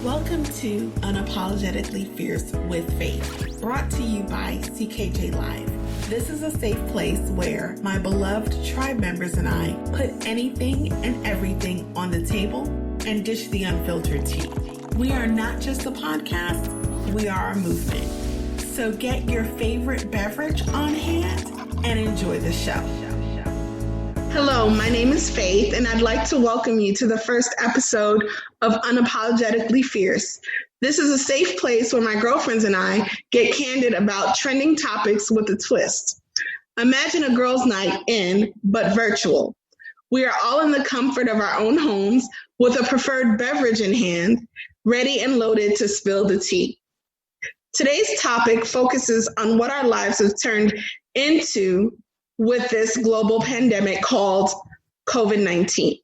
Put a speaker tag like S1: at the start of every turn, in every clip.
S1: Welcome to Unapologetically Fierce with Faith, brought to you by CKJ Live. This is a safe place where my beloved tribe members and I put anything and everything on the table and dish the unfiltered tea. We are not just a podcast, we are a movement. So get your favorite beverage on hand and enjoy the show. Hello, my name is Faith, and I'd like to welcome you to the first episode of Unapologetically Fierce. This is a safe place where my girlfriends and I get candid about trending topics with a twist. Imagine a girls' night in, but virtual. We are all in the comfort of our own homes with a preferred beverage in hand, ready and loaded to spill the tea. Today's topic focuses on what our lives have turned into with this global pandemic called COVID-19.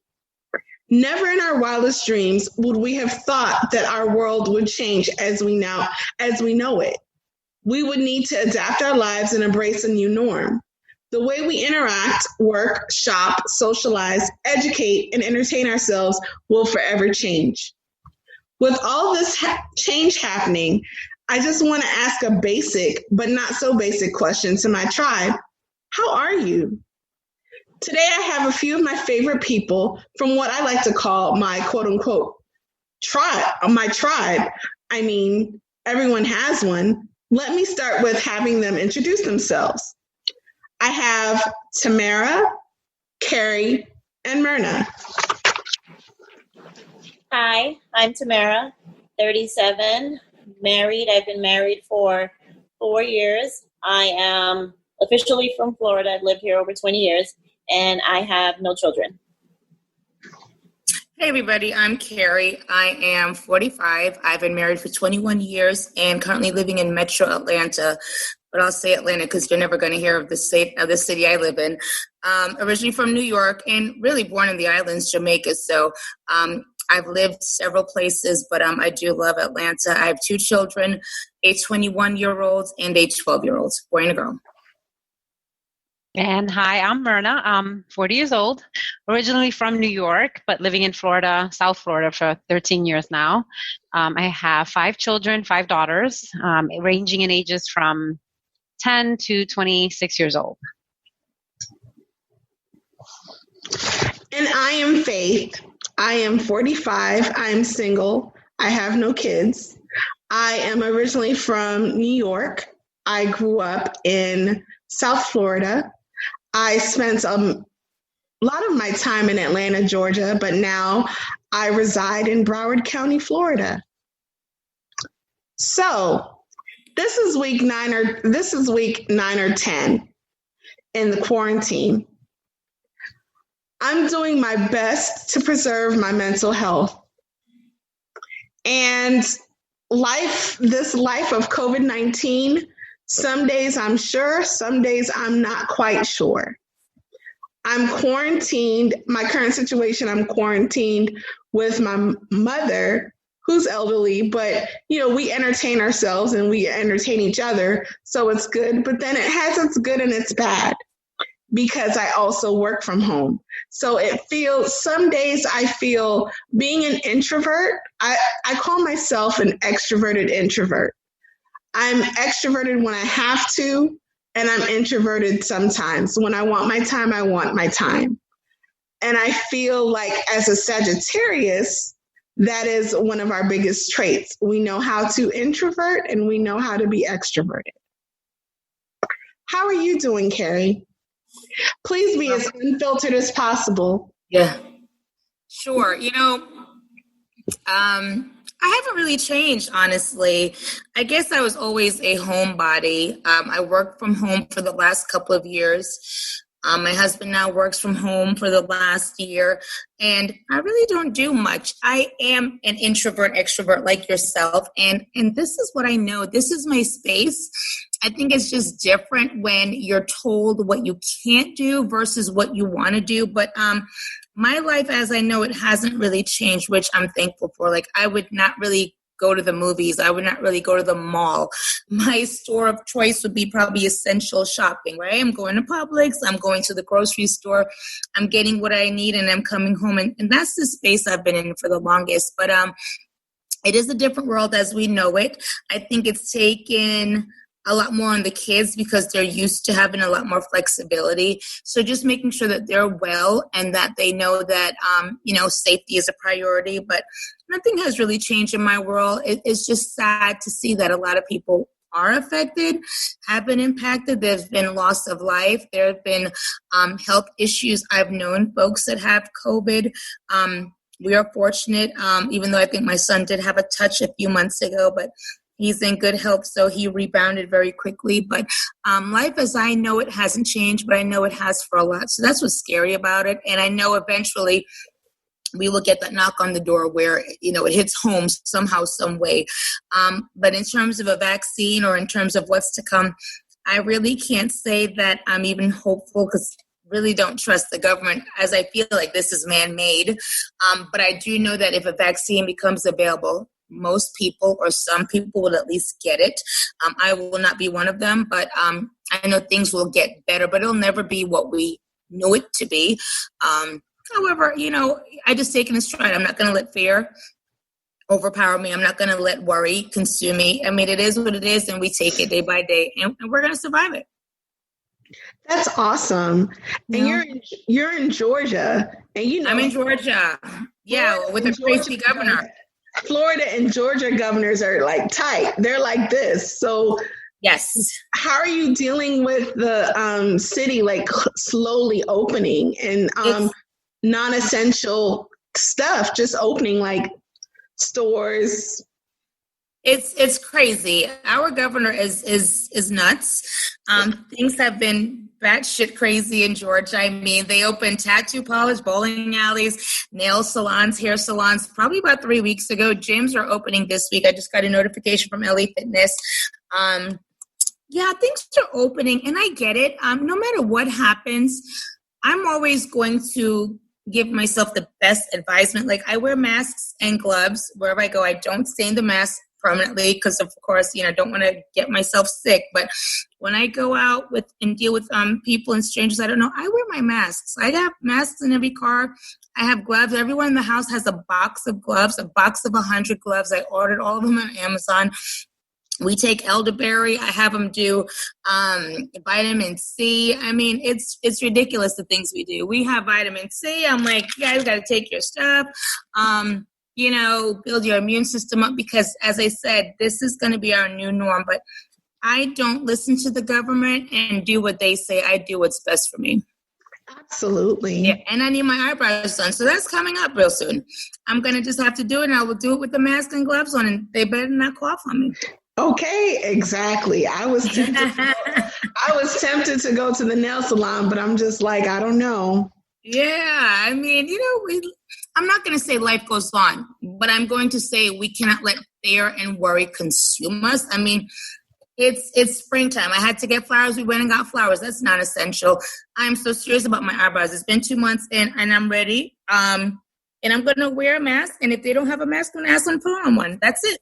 S1: Never in our wildest dreams would we have thought that our world would change as we know it. We would need to adapt our lives and embrace a new norm. The way we interact, work, shop, socialize, educate, and entertain ourselves will forever change. With all this change happening, I just want to ask a basic, but not so basic question to my tribe. How are you? Today, I have a few of my favorite people from what I like to call my quote unquote tribe, my tribe. I mean, everyone has one. Let me start with having them introduce themselves. I have Tamara, Carrie, and Myrna.
S2: Hi, I'm Tamara, 37, married. I've been married for 4 years. I am officially from Florida. I've lived here over 20 years, and I have no children.
S3: Hey, everybody. I'm Carrie. I am 45. I've been married for 21 years and currently living in Metro Atlanta. But I'll say Atlanta because you're never going to hear of the city I live in. Originally from New York and really born in the islands, Jamaica. So I've lived several places, but I do love Atlanta. I have 2 children, a 21-year-old and a 12-year-old, boy and a girl.
S4: And hi, I'm Mirna. I'm 40 years old, originally from New York, but living in Florida, South Florida for 13 years now. I have 5 children, 5 daughters, ranging in ages from 10 to 26 years old.
S1: And I am Faith. I am 45. I'm single. I have no kids. I am originally from New York. I grew up in South Florida. I spent a lot of my time in Atlanta, Georgia, but now I reside in Broward County, Florida. So this is week 9 or 10 in the quarantine. I'm doing my best to preserve my mental health. And this life of COVID-19, some days I'm sure, some days I'm not quite sure. I'm quarantined. My current situation, I'm quarantined with my mother, who's elderly, but we entertain ourselves and we entertain each other, so it's good. But then it has its good and its bad because I also work from home. So some days I feel being an introvert, I call myself an extroverted introvert. I'm extroverted when I have to, and I'm introverted sometimes. When I want my time, I want my time. And I feel like as a Sagittarius, that is one of our biggest traits. We know how to introvert and we know how to be extroverted. How are you doing, Carrie? Please be as unfiltered as possible.
S3: Yeah, sure. I haven't really changed, honestly. I guess I was always a homebody. I worked from home for the last couple of years. My husband now works from home for the last year, and I really don't do much. I am an introvert, extrovert like yourself, and this is what I know. This is my space. I think it's just different when you're told what you can't do versus what you want to do, but my life as I know it hasn't really changed, which I'm thankful for. Like, I would not really go to the movies. I would not really go to the mall. My store of choice would be probably essential shopping, right? I'm going to Publix. I'm going to the grocery store. I'm getting what I need and I'm coming home. And that's the space I've been in for the longest. But it is a different world as we know it. I think it's taken a lot more on the kids because they're used to having a lot more flexibility. So just making sure that they're well and that they know that, safety is a priority. But nothing has really changed in my world. It's just sad to see that a lot of people are affected, have been impacted. There's been loss of life. There have been health issues. I've known folks that have COVID. We are fortunate, even though I think my son did have a touch a few months ago, but he's in good health, so he rebounded very quickly. But life as I know it hasn't changed, but I know it has for a lot. So that's what's scary about it. And I know eventually we will get that knock on the door where, it hits home somehow, some way. But in terms of a vaccine or in terms of what's to come, I really can't say that I'm even hopeful because really don't trust the government as I feel like this is man-made. But I do know that if a vaccine becomes available, most people or some people will at least get it. I will not be one of them, but I know things will get better, but it'll never be what we know it to be. However, I just take it in stride. I'm not going to let fear overpower me. I'm not going to let worry consume me. I mean, it is what it is, and we take it day by day, and we're going to survive it.
S1: That's awesome. And you're in Georgia, and
S3: I'm in Georgia. Yeah, with a crazy governor.
S1: Florida and Georgia governors are like tight. They're like this. So
S3: yes.
S1: How are you dealing with the city like slowly opening and non-essential stuff just opening like stores?
S3: It's crazy. Our governor is nuts. Things have been batshit crazy in Georgia. I mean, they opened tattoo polish, bowling alleys, nail salons, hair salons, probably about 3 weeks ago. Gyms are opening this week. I just got a notification from LA Fitness. Things are opening, and I get it. No matter what happens, I'm always going to give myself the best advisement. Like, I wear masks and gloves wherever I go. I don't stay in the mask permanently because, of course, I don't want to get myself sick. But when I go out and deal with people and strangers I don't know, I wear my masks. I have masks in every car. I have gloves. Everyone in the house has a box of gloves, a box of 100 gloves. I ordered all of them on Amazon. We take elderberry. I have them do vitamin C. I mean, it's ridiculous the things we do. We have vitamin C. I'm like, you guys got to take your stuff. Build your immune system up because, as I said, this is going to be our new norm. But I don't listen to the government and do what they say. I do what's best for me.
S1: Absolutely.
S3: Yeah, and I need my eyebrows done. So that's coming up real soon. I'm going to just have to do it, and I will do it with the mask and gloves on, and they better not cough on me.
S1: Okay, exactly. I was tempted to go to the nail salon, but I'm just like, I don't know.
S3: Yeah, I mean, I'm not going to say life goes on, but I'm going to say we cannot let fear and worry consume us. I mean, it's springtime. I had to get flowers. We went and got flowers. That's not essential. I'm so serious about my eyebrows. It's been 2 months and I'm ready. And I'm going to wear a mask. And if they don't have a mask, I'm going to ask them to put on one. That's it.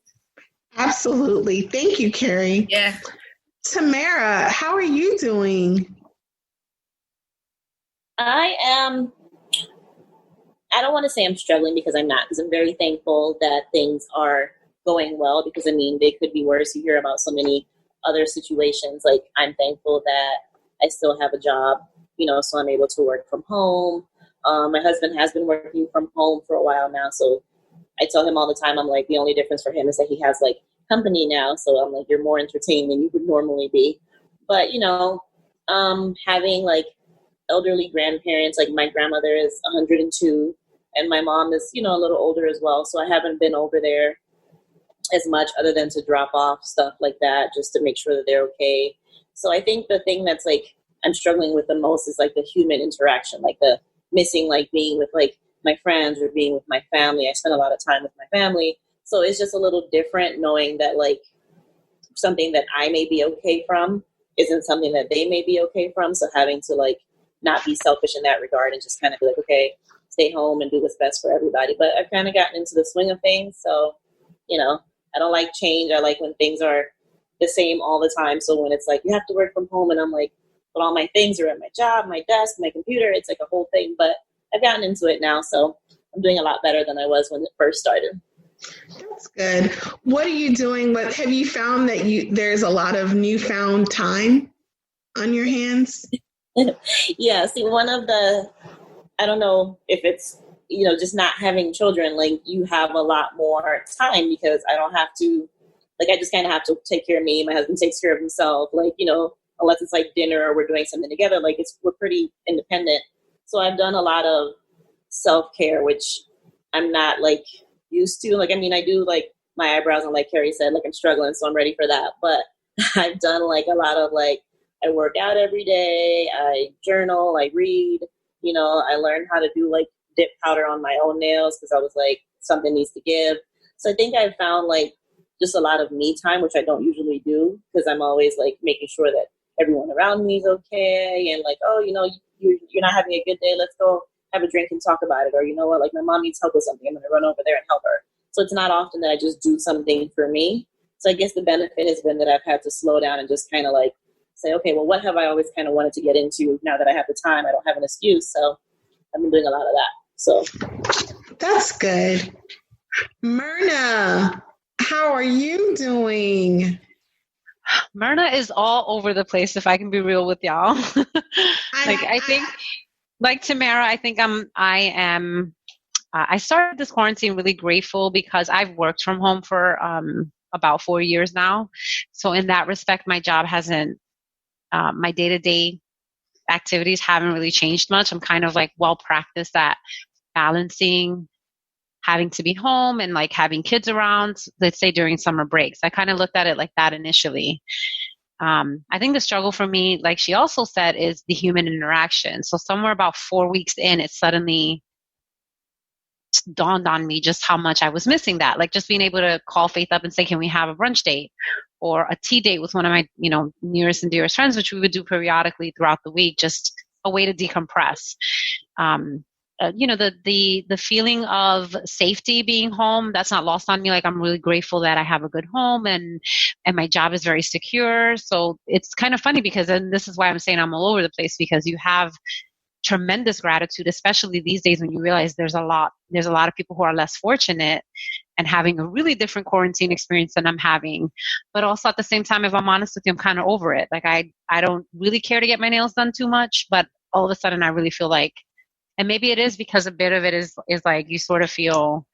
S1: Absolutely. Thank you, Carrie.
S3: Yeah.
S1: Tamara, how are you doing?
S2: I don't want to say I'm struggling because I'm not, because I'm very thankful that things are going well because, they could be worse. You hear about so many other situations. Like, I'm thankful that I still have a job, so I'm able to work from home. My husband has been working from home for a while now, so I tell him all the time, I'm like, the only difference for him is that he has like company now. So I'm like, you're more entertained than you would normally be. But, having like elderly grandparents, like my grandmother is 102 and my mom is, a little older as well. So I haven't been over there as much other than to drop off stuff like that, just to make sure that they're okay. So I think the thing that's like, I'm struggling with the most is like the human interaction, like the missing, like being with like my friends or being with my family. I spend a lot of time with my family. So it's just a little different knowing that like something that I may be okay from isn't something that they may be okay from. So having to like not be selfish in that regard and just kind of be like, okay, stay home and do what's best for everybody. But I've kind of gotten into the swing of things. So, I don't like change. I like when things are the same all the time. So when it's like, you have to work from home and I'm like, but all my things are at my job, my desk, my computer, it's like a whole thing. But I've gotten into it now. So I'm doing a lot better than I was when it first started.
S1: That's good. What are you doing? Have you found that there's a lot of newfound time on your hands?
S2: Yeah, see, I don't know if it's, just not having children, like you have a lot more time because I don't have to, like, I just kind of have to take care of me. My husband takes care of himself, like, unless it's like dinner or we're doing something together, like we're pretty independent. So I've done a lot of self-care, which I'm not like used to. Like, I mean, I do like my eyebrows, and like Carrie said, like I'm struggling, so I'm ready for that. But I've done like a lot of like, I work out every day, I journal, I read, I learned how to do like dip powder on my own nails because I was like, something needs to give. So I think I've found like just a lot of me time, which I don't usually do because I'm always like making sure that everyone around me is okay. And like, oh, you're not having a good day. Let's go have a drink and talk about it. Or you know what, like my mom needs help with something. I'm going to run over there and help her. So it's not often that I just do something for me. So I guess the benefit has been that I've had to slow down and just kind of like say, okay, well, what have I always kind of wanted to get into? Now that I have the time, I don't have an excuse. So I've been doing a lot of that. So
S1: that's good. Myrna, how are you doing?
S4: Myrna is all over the place, if I can be real with y'all. I think, like Tamara, I think I started this quarantine really grateful because I've worked from home for about 4 years now. So in that respect, my job hasn't, my day-to-day activities haven't really changed much. I'm kind of like well practiced at balancing having to be home and like having kids around, let's say during summer breaks. I kind of looked at it like that initially. I think the struggle for me, like she also said, is the human interaction. So somewhere about 4 weeks in, it suddenly dawned on me just how much I was missing that. Like just being able to call Faith up and say, can we have a brunch date or a tea date with one of my, nearest and dearest friends, which we would do periodically throughout the week, just a way to decompress. The feeling of safety being home, that's not lost on me. Like I'm really grateful that I have a good home and my job is very secure. So it's kind of funny because, and this is why I'm saying I'm all over the place, because you have tremendous gratitude, especially these days when you realize there's a lot of people who are less fortunate and having a really different quarantine experience than I'm having. But also at the same time, if I'm honest with you, I'm kind of over it. Like I don't really care to get my nails done too much, but all of a sudden I really feel like, and maybe it is because a bit of it is like you sort of feel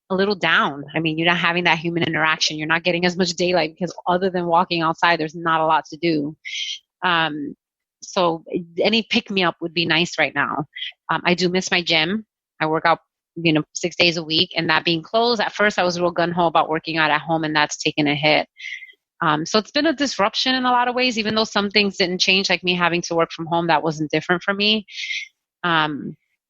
S4: a little down. I mean, you're not having that human interaction. You're not getting as much daylight because other than walking outside, there's not a lot to do. So any pick me up would be nice right now. I do miss my gym. I work out, 6 days a week, and that being closed. At first I was real gung-ho about working out at home, and that's taken a hit. So it's been a disruption in a lot of ways, even though some things didn't change, like me having to work from home, that wasn't different for me.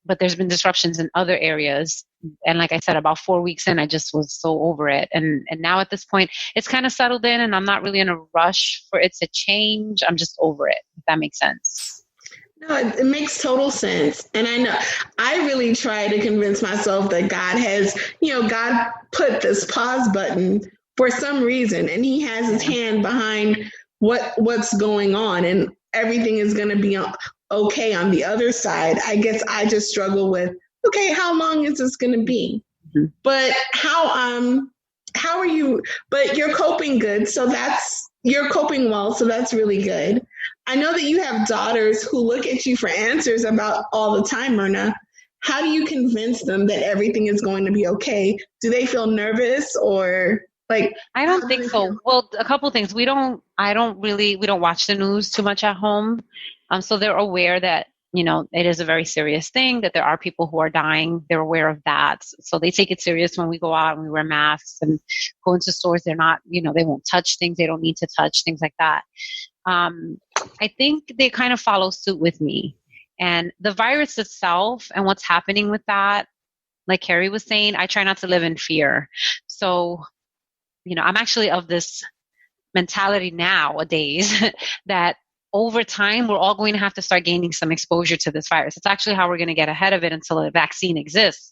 S4: But there's been disruptions in other areas. And like I said, about 4 weeks in, I just was so over it. And now at this point, it's kind of settled in and I'm not really in a rush for it to change. I'm just over it, if that makes sense.
S1: No, it makes total sense. And I know I really try to convince myself that God put this pause button for some reason, and he has his hand behind what's going on, and everything is going to be okay on the other side. I guess I just struggle with, okay, how long is this going to be? Mm-hmm. But how are you? But you're coping good. So you're coping well. So that's really good. I know that you have daughters who look at you for answers about all the time, Myrna. How do you convince them that everything is going to be okay? Do they feel nervous or like?
S4: I don't think so. Well, a couple of things. We don't watch the news too much at home. So they're aware that, it is a very serious thing, that there are people who are dying. They're aware of that. So they take it serious when we go out and we wear masks and go into stores. They're not, they won't touch things they don't need to touch, things like that. I think they kind of follow suit with me. And the virus itself and what's happening with that, like Carrie was saying, I try not to live in fear. So, I'm actually of this mentality nowadays that over time, we're all going to have to start gaining some exposure to this virus. It's actually how we're going to get ahead of it until a vaccine exists.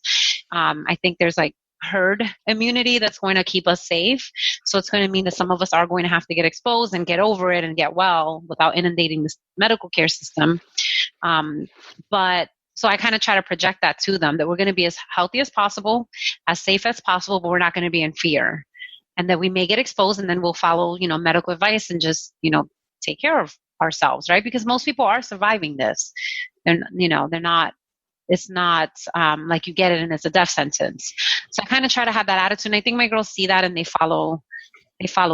S4: I think there's like herd immunity that's going to keep us safe. So it's going to mean that some of us are going to have to get exposed and get over it and get well without inundating the medical care system. But So I kind of try to project that to them, that we're going to be as healthy as possible, as safe as possible, but we're not going to be in fear. And that we may get exposed, and then we'll follow, medical advice and just, take care of ourselves, right? Because most people are surviving this. They're not, it's not like you get it and it's a death sentence. So I kind of try to have that attitude. And I think my girls see that and they follow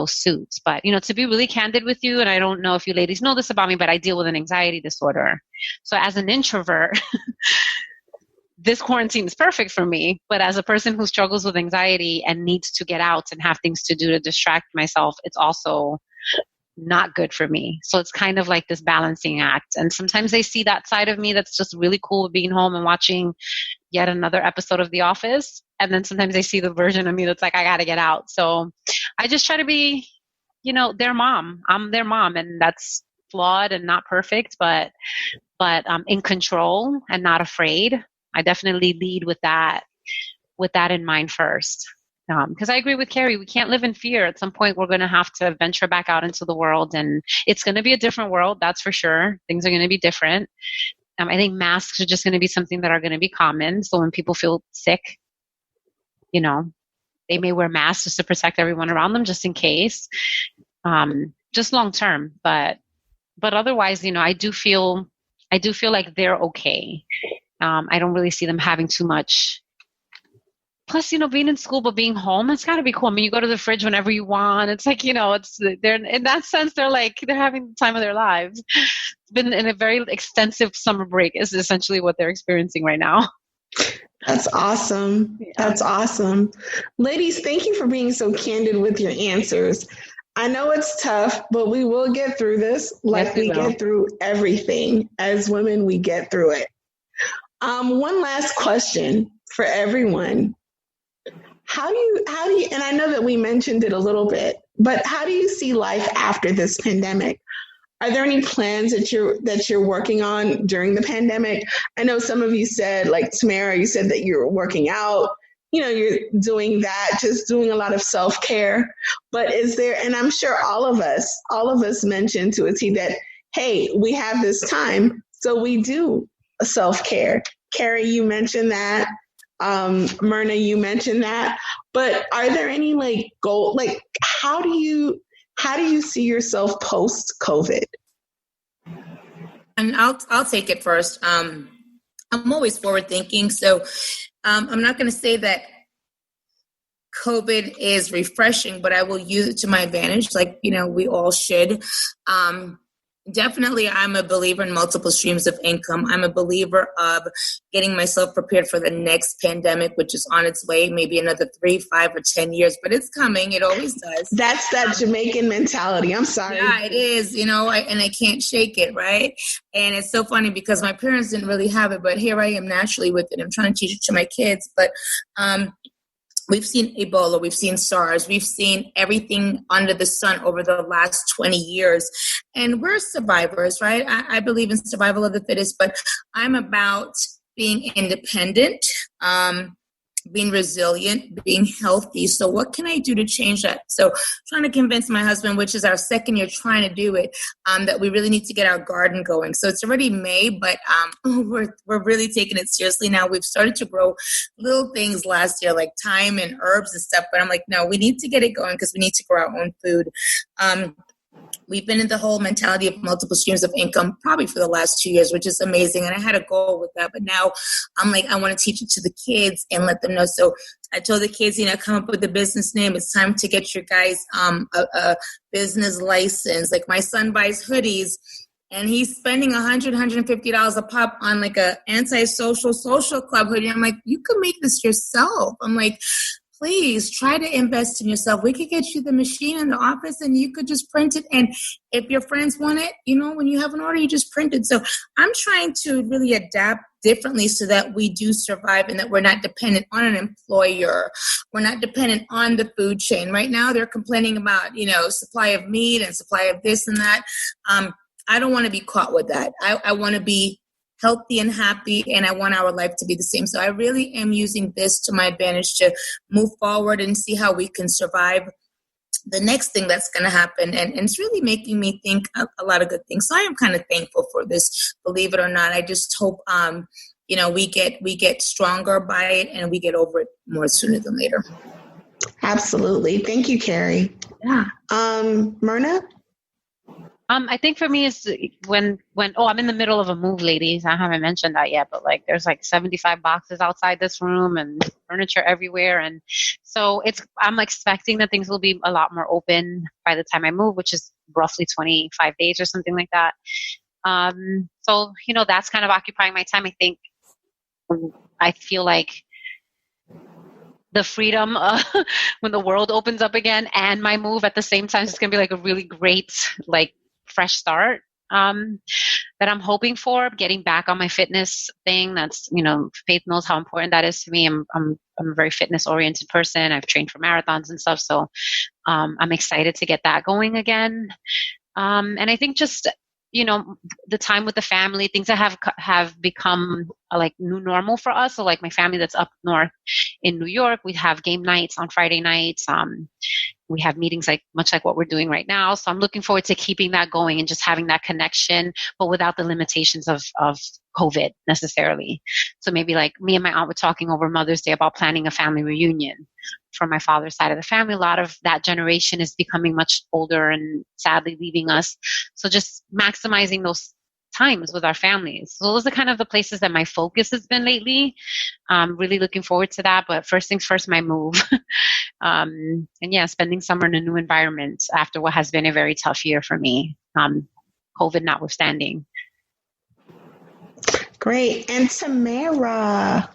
S4: suit. But, to be really candid with you, and I don't know if you ladies know this about me, but I deal with an anxiety disorder. So as an introvert, this quarantine is perfect for me. But as a person who struggles with anxiety and needs to get out and have things to do to distract myself, it's also not good for me. So it's kind of like this balancing act. And sometimes they see that side of me that's just really cool, being home and watching yet another episode of The Office. And then sometimes they see the version of me that's like, I got to get out. So I just try to be, their mom. I'm their mom, and that's flawed and not perfect, but in control and not afraid. I definitely lead with that in mind first. Because I agree with Carrie, we can't live in fear. At some point, we're going to have to venture back out into the world, and it's going to be a different world, that's for sure. Things are going to be different. I think masks are just going to be something that are going to be common. So when people feel sick, they may wear masks just to protect everyone around them, just in case, just long term. But otherwise, I do feel like they're okay. I don't really see them having too much. Plus, being in school but being home, it's got to be cool. I mean, you go to the fridge whenever you want. It's like, they're in that sense, they're having the time of their lives. It's been in a very extensive summer break is essentially what they're experiencing right now.
S1: That's awesome. Yeah. That's awesome. Ladies, thank you for being so candid with your answers. I know it's tough, but we will get through this like we get through everything. As women, we get through it. One last question for everyone. How do you, and I know that we mentioned it a little bit, but how do you see life after this pandemic? Are there any plans that you're working on during the pandemic? I know some of you said, like Tamara, you said that you're working out, you're doing that, just doing a lot of self-care. But is there, and I'm sure all of us mentioned to a T that, hey, we have this time, so we do self-care. Carrie, you mentioned that. Myrna, you mentioned that, but are there any goal, how do you see yourself post COVID?
S3: And I'll take it first. I'm always forward thinking. So, I'm not going to say that COVID is refreshing, but I will use it to my advantage. We all should. Definitely, I'm a believer in multiple streams of income. I'm a believer of getting myself prepared for the next pandemic, which is on its way, maybe another 3, 5, or 10 years, but it's coming. It always does.
S1: That's that Jamaican mentality. I'm sorry.
S3: Yeah, it is, and I can't shake it, right? And it's so funny because my parents didn't really have it, but here I am naturally with it. I'm trying to teach it to my kids, but we've seen Ebola, we've seen SARS, we've seen everything under the sun over the last 20 years. And we're survivors, right? I believe in survival of the fittest, but I'm about being independent, being resilient, being healthy. So what can I do to change that? So trying to convince my husband, which is our second year trying to do it, that we really need to get our garden going. So it's already May, but we're really taking it seriously now. We've started to grow little things last year, like thyme and herbs and stuff. But I'm like, no, we need to get it going because we need to grow our own food. We've been in the whole mentality of multiple streams of income probably for the last 2 years, which is amazing. And I had a goal with that. But now I'm like, I want to teach it to the kids and let them know. So I told the kids, come up with a business name. It's time to get your guys a business license. Like my son buys hoodies and he's spending $100, $150 a pop on like a anti-social social club hoodie. I'm like, you can make this yourself. I'm like, please try to invest in yourself. We could get you the machine in the office and you could just print it. And if your friends want it, when you have an order, you just print it. So I'm trying to really adapt differently so that we do survive and that we're not dependent on an employer. We're not dependent on the food chain. Right now they're complaining about, supply of meat and supply of this and that. I don't want to be caught with that. I want to be healthy and happy, and I want our life to be the same. So I really am using this to my advantage to move forward and see how we can survive the next thing that's going to happen. And it's really making me think a lot of good things. So I am kind of thankful for this, believe it or not. I just hope we get stronger by it, and we get over it more sooner than later.
S1: Absolutely. Thank you, Carrie.
S3: Yeah.
S1: Myrna?
S4: I think for me is when I'm in the middle of a move, ladies. I haven't mentioned that yet, but like there's like 75 boxes outside this room and furniture everywhere, and so I'm expecting that things will be a lot more open by the time I move, which is roughly 25 days or something like that. So that's kind of occupying my time. I think I feel like the freedom when the world opens up again and my move at the same time is going to be like a really great fresh start that I'm hoping for. Getting back on my fitness thing. That's Faith knows how important that is to me. I'm a very fitness oriented person. I've trained for marathons and stuff, so I'm excited to get that going again. And I think just the time with the family, things that have become like new normal for us. So like my family that's up north in New York, we have game nights on Friday nights. We have meetings much like what we're doing right now. So I'm looking forward to keeping that going and just having that connection, but without the limitations of COVID necessarily. So maybe like me and my aunt were talking over Mother's Day about planning a family reunion for my father's side of the family. A lot of that generation is becoming much older and sadly leaving us. So just maximizing those times with our families. So those are kind of the places that my focus has been lately. Really looking forward to that. But first things first, my move. And yeah, spending summer in a new environment after what has been a very tough year for me, COVID notwithstanding.
S1: Great. And Tamara?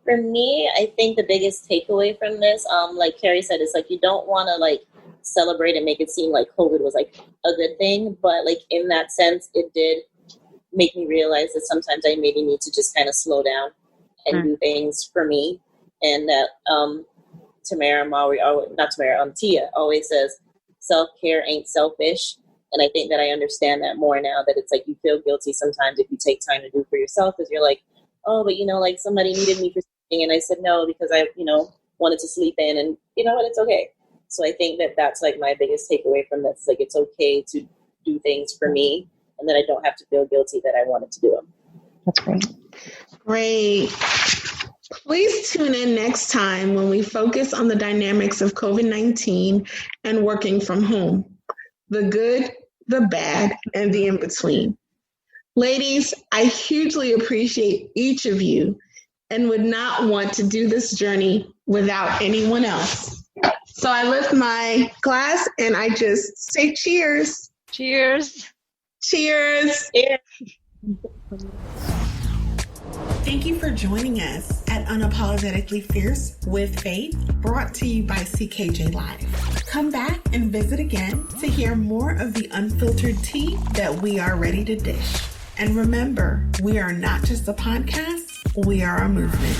S2: For me, I think the biggest takeaway from this, like Carrie said, is like you don't want to celebrate and make it seem like COVID was like a good thing, but like in that sense, it did make me realize that sometimes I maybe need to just kind of slow down and do things for me. And that Tia always says self-care ain't selfish. And I think that I understand that more now, that it's like you feel guilty sometimes if you take time to do for yourself, because you're like, oh, but somebody needed me for something, and I said no because I wanted to sleep in, and you know what, it's okay. So I think that that's like my biggest takeaway from this. Like it's okay to do things for me, and that I don't have to feel guilty that I wanted to do them.
S4: That's great.
S1: Great. Please tune in next time when we focus on the dynamics of COVID-19 and working from home. The good, the bad, and the in-between. Ladies, I hugely appreciate each of you and would not want to do this journey without anyone else. So I lift my glass and I just say cheers.
S4: Cheers.
S1: Cheers.
S2: Yeah.
S1: Thank you for joining us at Unapologetically Fierce with Faith, brought to you by CKJ Live. Come back and visit again to hear more of the unfiltered tea that we are ready to dish. And remember, we are not just a podcast, we are a movement.